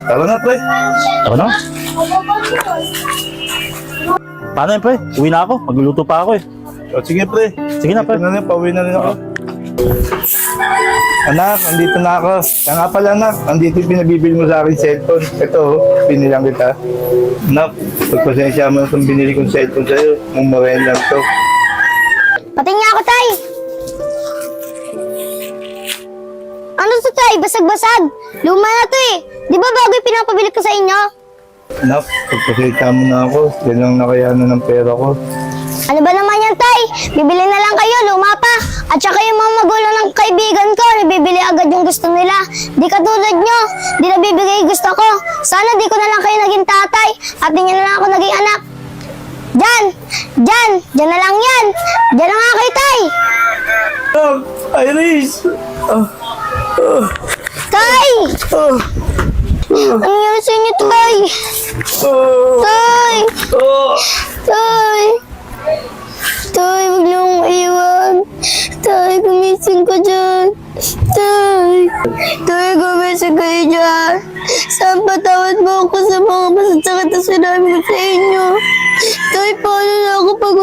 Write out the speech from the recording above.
Tara na, pre. Tara na. Paano yun, pre? Uwi na ako. Magluluto pa ako eh. O, sige, pre. Sige na, pre. Ito na rin, pauwi na rin ako. Anak, andito na ako. Kaya nga pala, anak, andito yung pinabibili mo sa akin cellphone. Ito, binilang kita. Anak, pagpasensya mo itong binili kong cellphone sa'yo. Mumurahin lang to. Pati nga ako, tay! Ano to, tay? Basag-basag. Luma na to eh. Di ba bago yung pinapabili ko sa inyo? Anak, pagpasensya mo na ako. Yan lang nakayanan ng pera ko. Ano ba naman yan, tay? Bibili na lang kayo, luma pa. At saka yung mga magulang ng kaibigan ko, nabibili agad yung gusto nila. Di katulad nyo, di nabibigay gusto ko. Sana di ko na lang kayo naging tatay at di nyo na lang ako naging anak. Diyan na lang yan. Diyan na nga kayo, tay. Iris! Tay! Ano nangyari sa inyo, tay? Tay! Tay! Tay, huwag niyo akong iwan. Tay, gumising ka dyan. Tay! Tay, gumising kayo dyan. Saan patawad mo ako sa mga masasakit na sinabi ko sa inyo? Tay, paano na ako pag